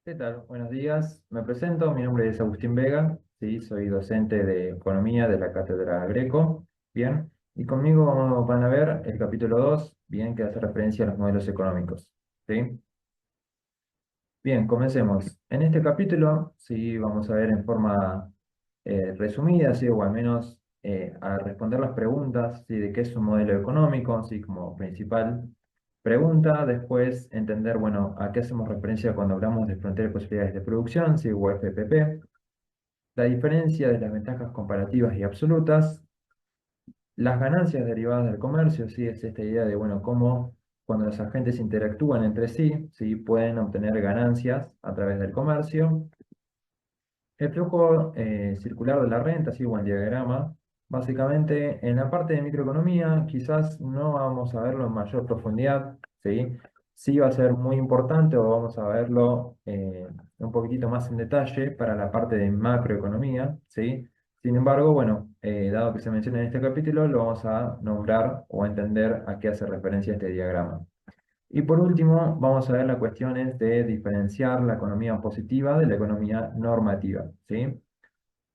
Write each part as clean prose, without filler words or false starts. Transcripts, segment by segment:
¿Qué tal? Buenos días. Me presento, mi nombre es Agustín Vega, sí, soy docente de Economía de la Cátedra Greco, bien, y conmigo van a ver el capítulo 2, bien, que hace referencia a los modelos económicos, ¿sí? Bien, comencemos. En este capítulo, sí, vamos a ver en forma resumida, sí, o al menos a responder las preguntas, sí, de qué es un modelo económico, sí, como principal pregunta. Después, entender, bueno, a qué hacemos referencia cuando hablamos de frontera de posibilidades de producción, sí, o FPP, la diferencia de las ventajas comparativas y absolutas, las ganancias derivadas del comercio, sí, es esta idea de, bueno, cómo cuando los agentes interactúan entre sí, sí, pueden obtener ganancias a través del comercio. El flujo circular de la renta, así como el diagrama, básicamente en la parte de microeconomía quizás no vamos a verlo en mayor profundidad, ¿sí? Sí va a ser muy importante o vamos a verlo un poquitito más en detalle para la parte de macroeconomía, ¿sí? Sin embargo, bueno, dado que se menciona en este capítulo, lo vamos a nombrar o a entender a qué hace referencia este diagrama. Y por último, vamos a ver las cuestiones de diferenciar la economía positiva de la economía normativa, ¿sí?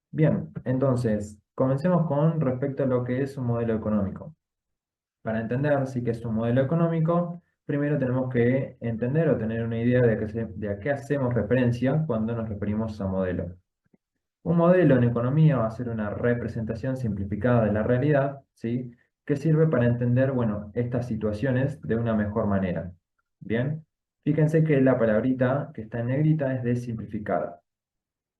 Bien, entonces, comencemos con respecto a lo que es un modelo económico. Para entender sí que es un modelo económico, primero tenemos que entender o tener una idea de a qué hacemos referencia cuando nos referimos a modelo. Un modelo en economía va a ser una representación simplificada de la realidad, ¿sí? Que sirve para entender, bueno, estas situaciones de una mejor manera. Bien, fíjense que la palabrita que está en negrita es de simplificada.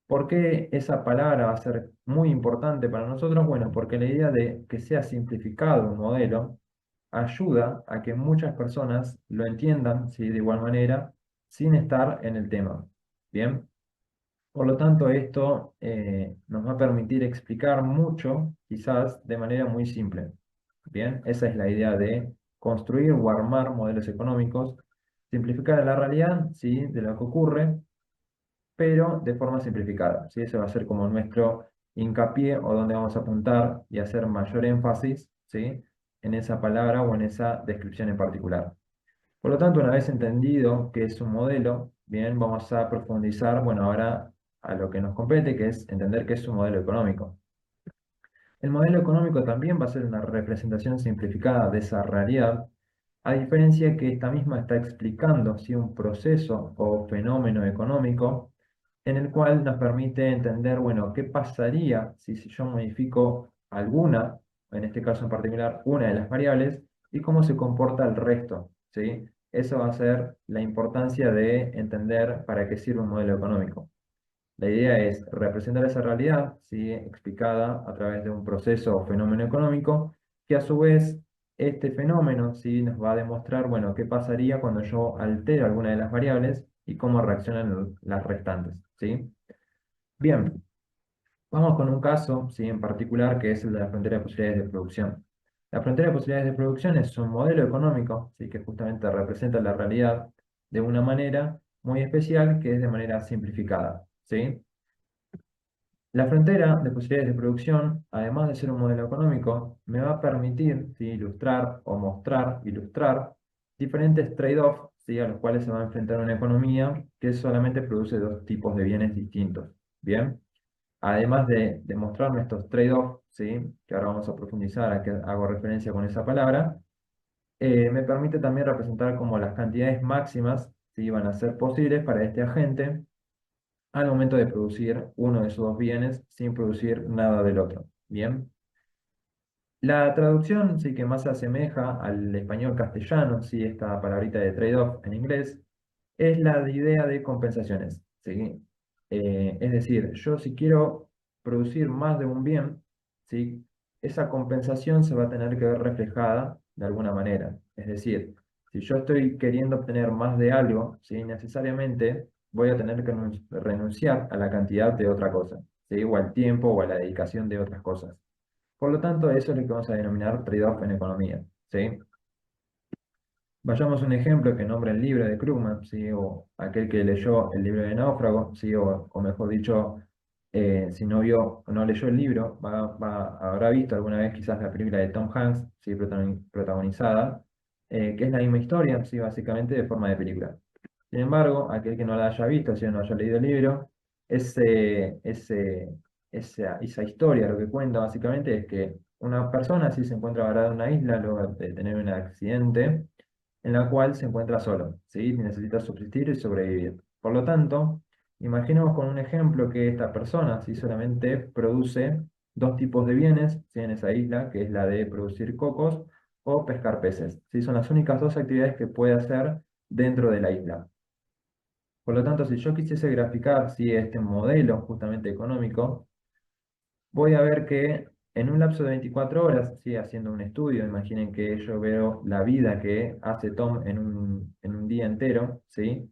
¿Por qué esa palabra va a ser muy importante para nosotros? Bueno, porque la idea de que sea simplificado un modelo ayuda a que muchas personas lo entiendan, ¿sí? De igual manera, sin estar en el tema. Bien. Por lo tanto, esto nos va a permitir explicar mucho, quizás de manera muy simple. Bien, esa es la idea de construir o armar modelos económicos, simplificar la realidad, ¿sí? De lo que ocurre, pero de forma simplificada, ¿sí? Ese va a ser como nuestro hincapié o donde vamos a apuntar y hacer mayor énfasis, ¿sí? En esa palabra o en esa descripción en particular. Por lo tanto, una vez entendido qué es un modelo, bien, vamos a profundizar, bueno, ahora a lo que nos compete, que es entender qué es un modelo económico. El modelo económico también va a ser una representación simplificada de esa realidad, a diferencia que esta misma está explicando si un proceso o fenómeno económico en el cual nos permite entender, bueno, qué pasaría si yo modifico alguna, en este caso en particular, una de las variables, y cómo se comporta el resto, ¿sí? Eso va a ser la importancia de entender para qué sirve un modelo económico. La idea es representar esa realidad, ¿sí? Explicada a través de un proceso o fenómeno económico, que a su vez este fenómeno, ¿sí? Nos va a demostrar, bueno, qué pasaría cuando yo altero alguna de las variables y cómo reaccionan las restantes, ¿sí? Bien, vamos con un caso, ¿sí? En particular, que es el de la frontera de posibilidades de producción. La frontera de posibilidades de producción es un modelo económico, ¿sí? Que justamente representa la realidad de una manera muy especial, que es de manera simplificada, ¿sí? La frontera de posibilidades de producción, además de ser un modelo económico, me va a permitir, ¿sí? Ilustrar o mostrar, ilustrar diferentes trade-offs, ¿sí? A los cuales se va a enfrentar una economía que solamente produce dos tipos de bienes distintos. Bien, además de mostrarme estos trade-offs, ¿sí? Que ahora vamos a profundizar a qué hago referencia con esa palabra, me permite también representar como las cantidades máximas, ¿sí? Van a ser posibles para este agente al momento de producir uno de esos dos bienes sin producir nada del otro. Bien. La traducción sí que más se asemeja al español castellano, sí, esta palabrita de trade-off en inglés, es la idea de compensaciones, ¿sí? Es decir, yo si quiero producir más de un bien, ¿sí? Esa compensación se va a tener que ver reflejada de alguna manera. Es decir, si yo estoy queriendo obtener más de algo, ¿sí? Necesariamente voy a tener que renunciar a la cantidad de otra cosa, ¿sí? O al tiempo o a la dedicación de otras cosas. Por lo tanto, eso es lo que vamos a denominar trade-off en economía, ¿sí? Vayamos a un ejemplo que nombra el libro de Krugman, ¿sí? O aquel que leyó el libro de Náufrago, ¿sí? O mejor dicho, si no vio o no leyó el libro, habrá visto alguna vez quizás la película de Tom Hanks, ¿sí? Protagonizada, que es la misma historia, ¿sí? Básicamente de forma de película. Sin embargo, aquel que no la haya visto, si no haya leído el libro, ese, ese, esa historia lo que cuenta básicamente es que una persona sí se encuentra varada en una isla luego de tener un accidente en la cual se encuentra solo, ¿sí? Y necesita subsistir y sobrevivir. Por lo tanto, imaginemos con un ejemplo que esta persona sí solamente produce dos tipos de bienes, ¿sí? En esa isla, que es la de producir cocos o pescar peces, ¿sí? Son las únicas dos actividades que puede hacer dentro de la isla. Por lo tanto, si yo quisiese graficar, ¿sí? Este modelo justamente económico, voy a ver que en un lapso de 24 horas, ¿sí? Haciendo un estudio, imaginen que yo veo la vida que hace Tom en un día entero, ¿sí?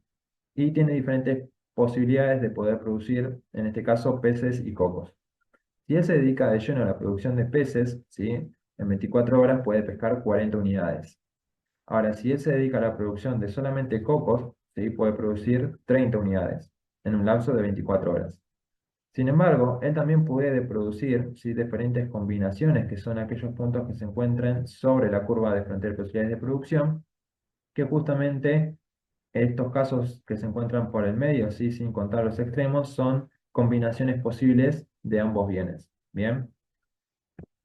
Y tiene diferentes posibilidades de poder producir, en este caso, peces y cocos. Si él se dedica de lleno a la producción de peces, ¿sí? En 24 horas puede pescar 40 unidades. Ahora, si él se dedica a la producción de solamente cocos, ¿sí? Puede producir 30 unidades en un lapso de 24 horas. Sin embargo, él también puede producir, ¿sí? Diferentes combinaciones, que son aquellos puntos que se encuentran sobre la curva de frontera de posibilidades de producción, que justamente estos casos que se encuentran por el medio, ¿sí? Sin contar los extremos, son combinaciones posibles de ambos bienes. Bien.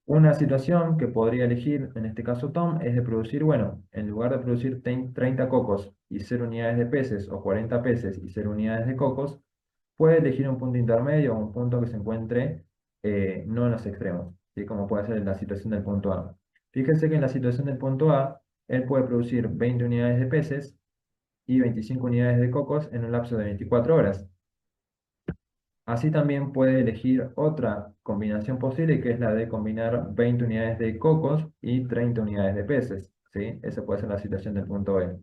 Una situación que podría elegir, en este caso Tom, es de producir, bueno, en lugar de producir 30 cocos y 0 unidades de peces, o 40 peces y 0 unidades de cocos, puede elegir un punto intermedio o un punto que se encuentre no en los extremos, ¿sí? Como puede ser la situación del punto A. Fíjense que en la situación del punto A, él puede producir 20 unidades de peces y 25 unidades de cocos en un lapso de 24 horas. Así también puede elegir otra combinación posible, que es la de combinar 20 unidades de cocos y 30 unidades de peces, ¿sí? Esa puede ser la situación del punto B.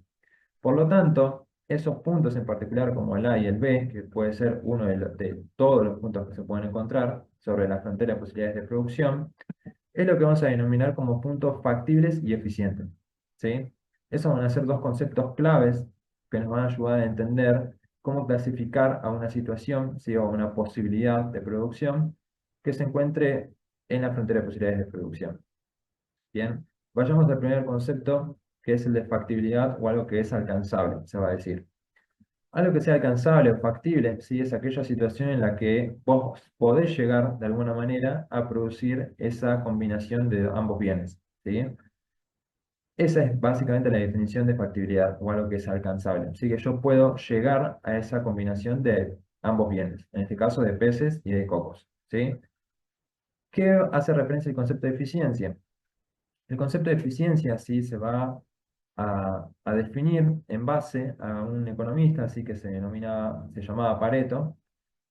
Por lo tanto, esos puntos en particular, como el A y el B, que puede ser uno de todos los puntos que se pueden encontrar sobre la frontera de posibilidades de producción, es lo que vamos a denominar como puntos factibles y eficientes, ¿sí? Esos van a ser dos conceptos claves que nos van a ayudar a entender cómo clasificar a una situación, ¿sí? O a una posibilidad de producción que se encuentre en la frontera de posibilidades de producción. Bien, vayamos al primer concepto, que es el de factibilidad o algo que es alcanzable, se va a decir. Algo que sea alcanzable o factible, ¿sí? Es aquella situación en la que vos podés llegar de alguna manera a producir esa combinación de ambos bienes, ¿sí? Esa es básicamente la definición de factibilidad o algo que es alcanzable. Así que yo puedo llegar a esa combinación de ambos bienes, en este caso de peces y de cocos, ¿sí? ¿Qué hace referencia al concepto de eficiencia? El concepto de eficiencia sí se va a definir en base a un economista, así que se llamaba Pareto,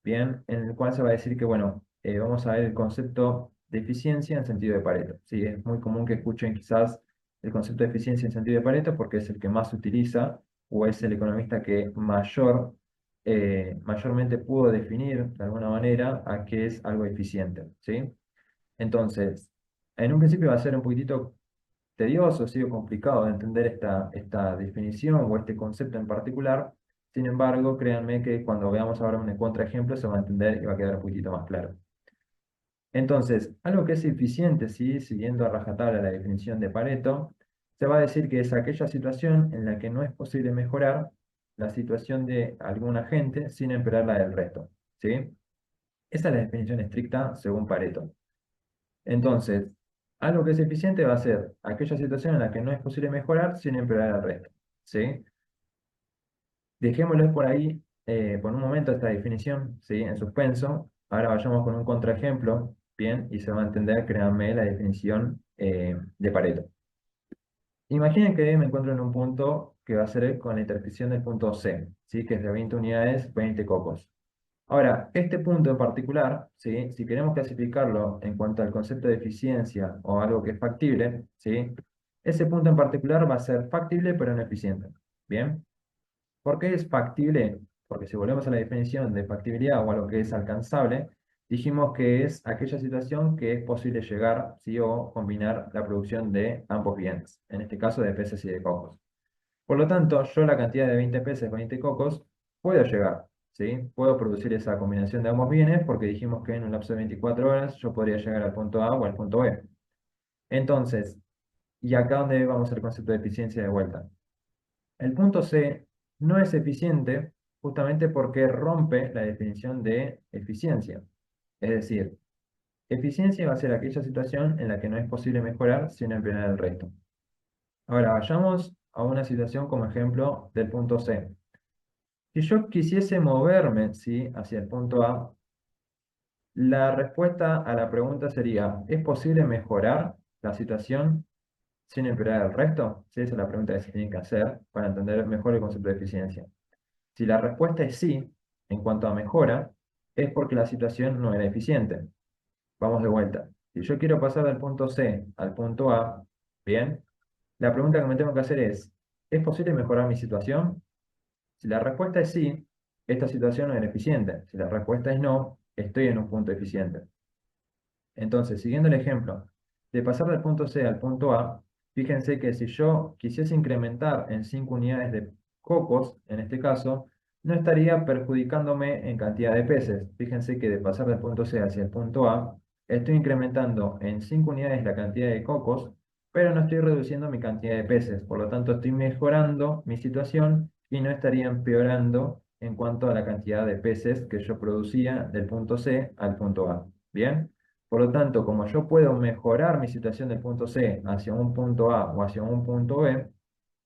bien, en el cual se va a decir que, bueno, vamos a ver el concepto de eficiencia en sentido de Pareto. Sí, es muy común que escuchen quizás el concepto de eficiencia en sentido de Pareto porque es el que más se utiliza o es el economista que mayormente pudo definir de alguna manera a qué es algo eficiente, ¿sí? Entonces, en un principio va a ser un poquitito tedioso, sí, o complicado de entender esta definición o este concepto en particular. Sin embargo, créanme que cuando veamos ahora un contraejemplo se va a entender y va a quedar un poquitito más claro. Entonces, algo que es eficiente, ¿sí? Siguiendo a rajatabla la definición de Pareto, se va a decir que es aquella situación en la que no es posible mejorar la situación de algún agente sin empeorar la del resto, ¿sí? Esa es la definición estricta según Pareto. Entonces, algo que es eficiente va a ser aquella situación en la que no es posible mejorar sin empeorar el resto, ¿sí? Dejémoslo por ahí, por un momento, esta definición, ¿sí? En suspenso. Ahora vayamos con un contraejemplo, ¿bien? Y se va a entender, créanme, la definición de Pareto. Imaginen que me encuentro en un punto que va a ser con la intersección del punto C, ¿sí? Que es de 20 unidades, 20 cocos. Ahora, este punto en particular, ¿sí? Si queremos clasificarlo en cuanto al concepto de eficiencia o algo que es factible, ¿sí? Ese punto en particular va a ser factible pero no eficiente. ¿Bien? ¿Por qué es factible? Porque si volvemos a la definición de factibilidad o algo que es alcanzable, dijimos que es aquella situación que es posible llegar, ¿sí? O combinar la producción de ambos bienes, en este caso de peces y de cocos. Por lo tanto, yo la cantidad de 20 peces, 20 cocos, puedo llegar, ¿sí? Puedo producir esa combinación de ambos bienes porque dijimos que en un lapso de 24 horas yo podría llegar al punto A o al punto B. Entonces, ¿y acá dónde vamos al concepto de eficiencia de vuelta? El punto C no es eficiente justamente porque rompe la definición de eficiencia. Es decir, eficiencia va a ser aquella situación en la que no es posible mejorar sin empeorar el resto. Ahora, vayamos a una situación como ejemplo del punto C. Si yo quisiese moverme, ¿sí?, hacia el punto A, la respuesta a la pregunta sería, ¿es posible mejorar la situación sin empeorar el resto? Sí, esa es la pregunta que se tiene que hacer para entender mejor el concepto de eficiencia. Si la respuesta es sí, en cuanto a mejora, es porque la situación no era eficiente. Vamos de vuelta. Si yo quiero pasar del punto C al punto A, bien, la pregunta que me tengo que hacer ¿es posible mejorar mi situación? Si la respuesta es sí, esta situación no es eficiente. Si la respuesta es no, estoy en un punto eficiente. Entonces, siguiendo el ejemplo de pasar del punto C al punto A, fíjense que si yo quisiese incrementar en 5 unidades de cocos, en este caso, no estaría perjudicándome en cantidad de peces. Fíjense que de pasar del punto C hacia el punto A, estoy incrementando en 5 unidades la cantidad de cocos, pero no estoy reduciendo mi cantidad de peces. Por lo tanto, estoy mejorando mi situación y no estaría empeorando en cuanto a la cantidad de peces que yo producía del punto C al punto A. ¿Bien? Por lo tanto, como yo puedo mejorar mi situación del punto C hacia un punto A o hacia un punto B,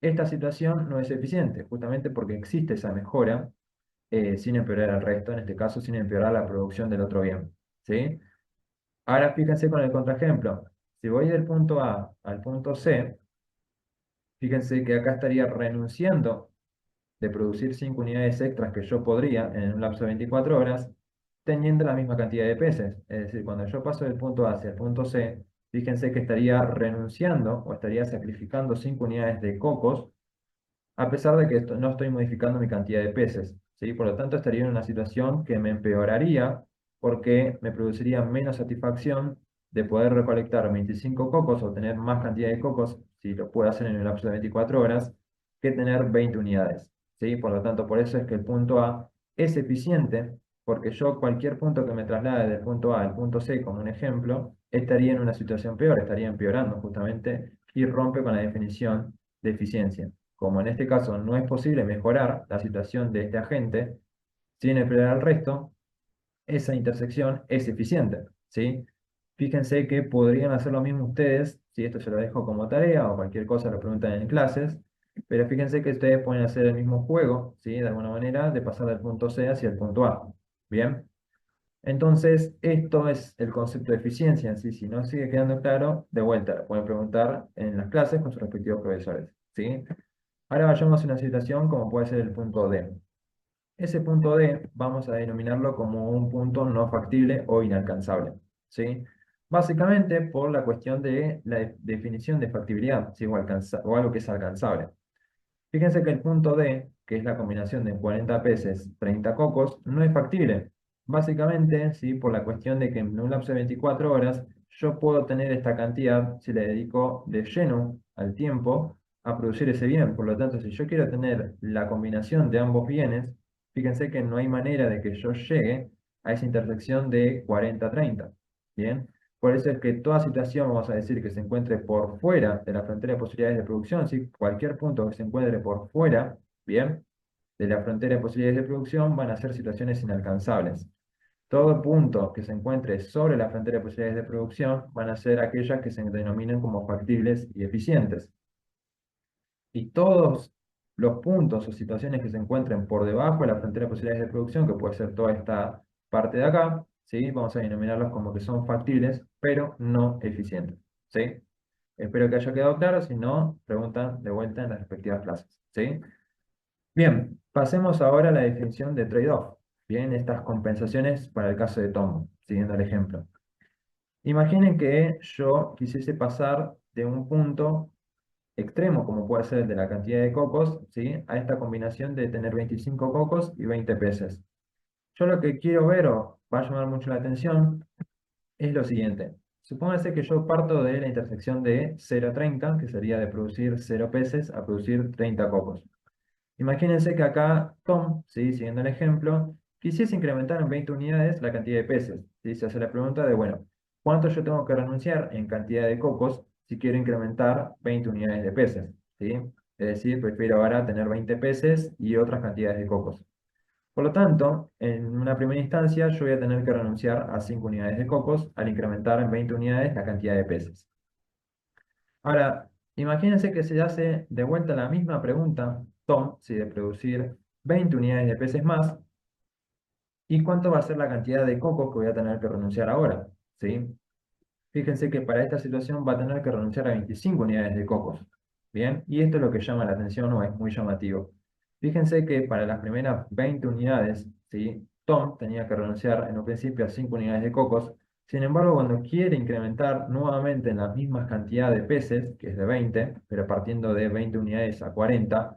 esta situación no es eficiente, justamente porque existe esa mejora sin empeorar el resto, en este caso sin empeorar la producción del otro bien. ¿Sí? Ahora fíjense con el contraejemplo. Si voy del punto A al punto C, fíjense que acá estaría renunciando de producir 5 unidades extras que yo podría en un lapso de 24 horas, teniendo la misma cantidad de peces. Es decir, cuando yo paso del punto A hacia el punto C, fíjense que estaría renunciando o estaría sacrificando 5 unidades de cocos, a pesar de que no estoy modificando mi cantidad de peces, ¿sí? Por lo tanto, estaría en una situación que me empeoraría porque me produciría menos satisfacción de poder recolectar 25 cocos o tener más cantidad de cocos, si lo puedo hacer en el lapso de 24 horas, que tener 20 unidades, ¿sí? Por lo tanto, por eso es que el punto A es eficiente, porque yo cualquier punto que me traslade del punto A al punto C, como un ejemplo, estaría en una situación peor, estaría empeorando justamente y rompe con la definición de eficiencia. Como en este caso no es posible mejorar la situación de este agente sin empeorar al resto, esa intersección es eficiente, ¿sí? Fíjense que podrían hacer lo mismo ustedes, si esto se lo dejo como tarea o cualquier cosa lo preguntan en clases, pero fíjense que ustedes pueden hacer el mismo juego, ¿sí? De alguna manera, de pasar del punto C hacia el punto A, ¿bien? Entonces, esto es el concepto de eficiencia en sí. Si no sigue quedando claro, de vuelta, lo pueden preguntar en las clases con sus respectivos profesores, ¿sí? Ahora vayamos a una situación como puede ser el punto D. Ese punto D vamos a denominarlo como un punto no factible o inalcanzable, ¿sí? Básicamente por la cuestión de la definición de factibilidad, ¿sí? O algo que es alcanzable. Fíjense que el punto D, que es la combinación de 40 peces, 30 cocos, no es factible. Básicamente, ¿sí?, por la cuestión de que en un lapso de 24 horas yo puedo tener esta cantidad si le dedico de lleno al tiempo a producir ese bien. Por lo tanto, si yo quiero tener la combinación de ambos bienes, fíjense que no hay manera de que yo llegue a esa intersección de 40-30. ¿Bien? Por eso es que toda situación, vamos a decir, que se encuentre por fuera de la frontera de posibilidades de producción, ¿sí? Cualquier punto que se encuentre por fuera, ¿bien?, de la frontera de posibilidades de producción van a ser situaciones inalcanzables. Todo punto que se encuentre sobre la frontera de posibilidades de producción van a ser aquellas que se denominan como factibles y eficientes. Y todos los puntos o situaciones que se encuentren por debajo de la frontera de posibilidades de producción, que puede ser toda esta parte de acá, ¿sí?, vamos a denominarlos como que son factibles, pero no eficientes, ¿sí? Espero que haya quedado claro. Si no, preguntan de vuelta en las respectivas clases, ¿sí? Bien, pasemos ahora a la definición de trade-off. Bien, estas compensaciones para el caso de Tom, siguiendo el ejemplo. Imaginen que yo quisiese pasar de un punto extremo, como puede ser el de la cantidad de cocos, ¿sí?, a esta combinación de tener 25 cocos y 20 peces. Yo lo que quiero ver o va a llamar mucho la atención es lo siguiente. Supóngase que yo parto de la intersección de 0 a 30, que sería de producir 0 peces a producir 30 cocos. Imagínense que acá Tom, ¿sí?, siguiendo el ejemplo, quisiese incrementar en 20 unidades la cantidad de peces. ¿Sí? Se hace la pregunta de, bueno, ¿cuánto yo tengo que renunciar en cantidad de cocos si quiero incrementar 20 unidades de peces? ¿Sí? Es decir, prefiero ahora tener 20 peces y otras cantidades de cocos. Por lo tanto, en una primera instancia yo voy a tener que renunciar a 5 unidades de cocos al incrementar en 20 unidades la cantidad de peces. Ahora, imagínense que se hace de vuelta la misma pregunta, Tom, si de producir 20 unidades de peces más, ¿y cuánto va a ser la cantidad de cocos que voy a tener que renunciar ahora? ¿Sí? Fíjense que para esta situación va a tener que renunciar a 25 unidades de cocos. Bien, y esto es lo que llama la atención o es muy llamativo. Fíjense que para las primeras 20 unidades, ¿sí? Tom tenía que renunciar en un principio a 5 unidades de cocos. Sin embargo, cuando quiere incrementar nuevamente en la misma cantidad de peces, que es de 20, pero partiendo de 20 unidades a 40,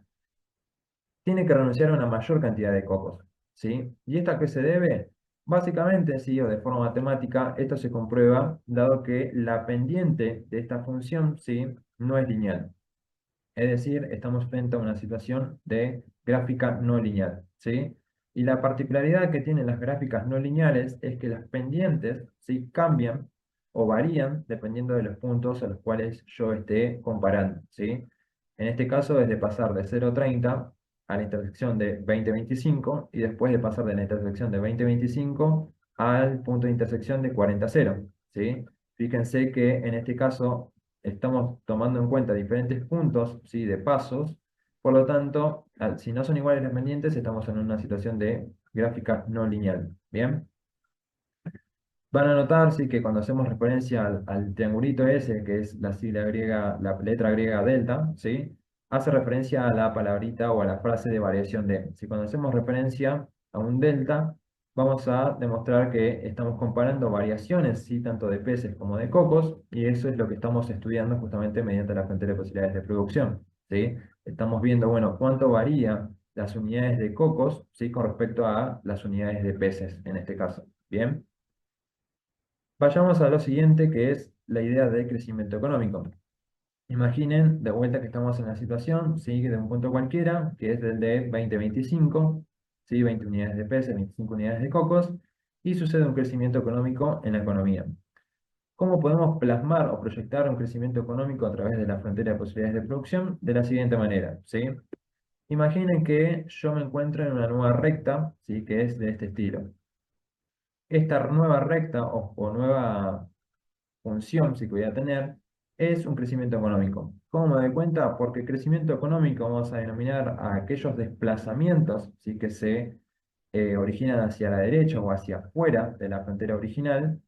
tiene que renunciar a una mayor cantidad de cocos, ¿sí? ¿Y esto a qué se debe? Básicamente, sí, o de forma matemática, esto se comprueba dado que la pendiente de esta función, ¿sí? No es lineal. Es decir, estamos frente a una situación de gráfica no lineal, ¿sí? Y la particularidad que tienen las gráficas no lineales es que las pendientes, ¿sí? Cambian o varían dependiendo de los puntos a los cuales yo esté comparando, ¿sí? En este caso, desde pasar de 0,30 a la intersección de 20,25 y después de pasar de la intersección de 20,25 al punto de intersección de 40,0, ¿sí? Fíjense que en este caso estamos tomando en cuenta diferentes puntos, ¿sí? De pasos, por lo tanto, si no son iguales las pendientes, estamos en una situación de gráfica no lineal, ¿bien? Van a notar, sí, que cuando hacemos referencia al triangulito ese, que es la sigla griega, la letra griega delta, ¿sí? Hace referencia a la palabrita o a la frase de variación de. Si cuando hacemos referencia a un delta, vamos a demostrar que estamos comparando variaciones, ¿sí? Tanto de peces como de cocos, y eso es lo que estamos estudiando justamente mediante la frontera de posibilidades de producción, ¿sí? Estamos viendo, bueno, cuánto varía las unidades de cocos, ¿sí? Con respecto a las unidades de peces, en este caso, ¿bien? Vayamos a lo siguiente, que es la idea de crecimiento económico. Imaginen de vuelta que estamos en la situación, ¿sí? De un punto cualquiera, que es el de 2025, ¿sí? 20 unidades de peces, 25 unidades de cocos, y sucede un crecimiento económico en la economía. ¿Cómo podemos plasmar o proyectar un crecimiento económico a través de la frontera de posibilidades de producción? De la siguiente manera, ¿sí? Imaginen que yo me encuentro en una nueva recta, ¿sí? Que es de este estilo. Esta nueva recta o nueva función si que voy a tener es un crecimiento económico. ¿Cómo me doy cuenta? Porque crecimiento económico vamos a denominar a aquellos desplazamientos, ¿sí? Que se originan hacia la derecha o hacia afuera de la frontera original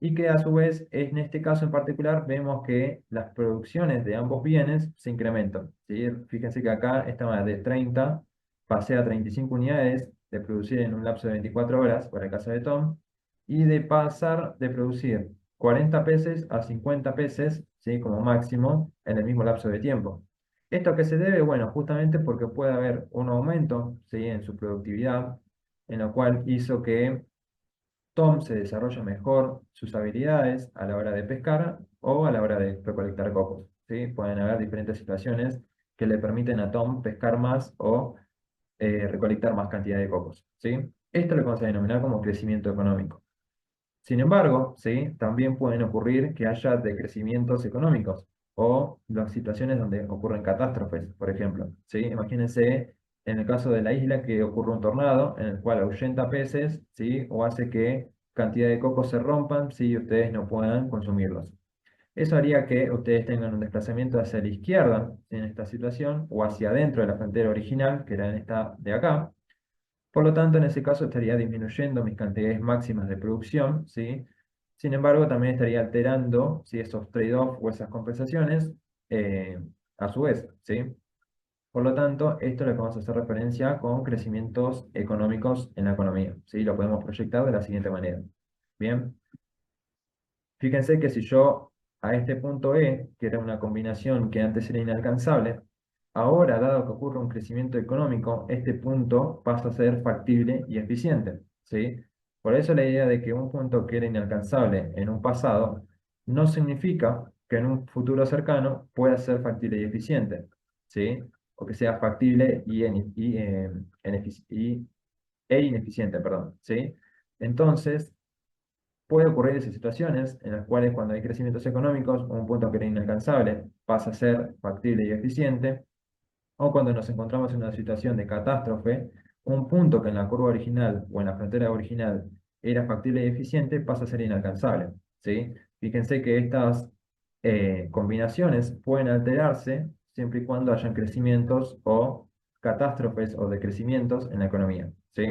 y que a su vez, en este caso en particular, vemos que las producciones de ambos bienes se incrementan, ¿sí? Fíjense que acá estaba de 30, pasé a 35 unidades de producir en un lapso de 24 horas, para el caso de Tom, y de pasar de producir 40 peces a 50 peces, ¿sí? Como máximo, en el mismo lapso de tiempo. ¿Esto a qué se debe? Bueno, justamente porque puede haber un aumento, ¿sí? En su productividad, en lo cual hizo que Tom se desarrolla mejor sus habilidades a la hora de pescar o a la hora de recolectar cocos, ¿sí? Pueden haber diferentes situaciones que le permiten a Tom pescar más o recolectar más cantidad de cocos, ¿sí? Esto lo vamos a denominar como crecimiento económico. Sin embargo, ¿sí? También pueden ocurrir que haya decrecimientos económicos o las situaciones donde ocurren catástrofes, por ejemplo, ¿sí? Imagínense en el caso de la isla que ocurre un tornado en el cual ahuyenta peces, ¿sí? O hace que cantidad de cocos se rompan si ustedes no puedan consumirlos. Eso haría que ustedes tengan un desplazamiento hacia la izquierda en esta situación o hacia adentro de la frontera original, que era en esta de acá. Por lo tanto, en ese caso estaría disminuyendo mis cantidades máximas de producción, ¿sí? Sin embargo, también estaría alterando, ¿sí? Esos trade-off o esas compensaciones eh, a su vez, ¿sí? Por lo tanto, esto es lo que vamos a hacer referencia con crecimientos económicos en la economía, ¿sí? Lo podemos proyectar de la siguiente manera. Bien, fíjense que si yo a este punto E, que era una combinación que antes era inalcanzable, ahora, dado que ocurre un crecimiento económico, este punto pasa a ser factible y eficiente, ¿sí? Por eso la idea de que un punto que era inalcanzable en un pasado no significa que en un futuro cercano pueda ser factible y eficiente, ¿sí? O que sea factible e ineficiente, perdón, ¿sí? Entonces, puede ocurrir esas situaciones en las cuales cuando hay crecimientos económicos, un punto que era inalcanzable pasa a ser factible y eficiente, o cuando nos encontramos en una situación de catástrofe, un punto que en la curva original o en la frontera original era factible y eficiente pasa a ser inalcanzable, ¿sí? Fíjense que estas combinaciones pueden alterarse siempre y cuando hayan crecimientos o catástrofes o decrecimientos en la economía, ¿sí?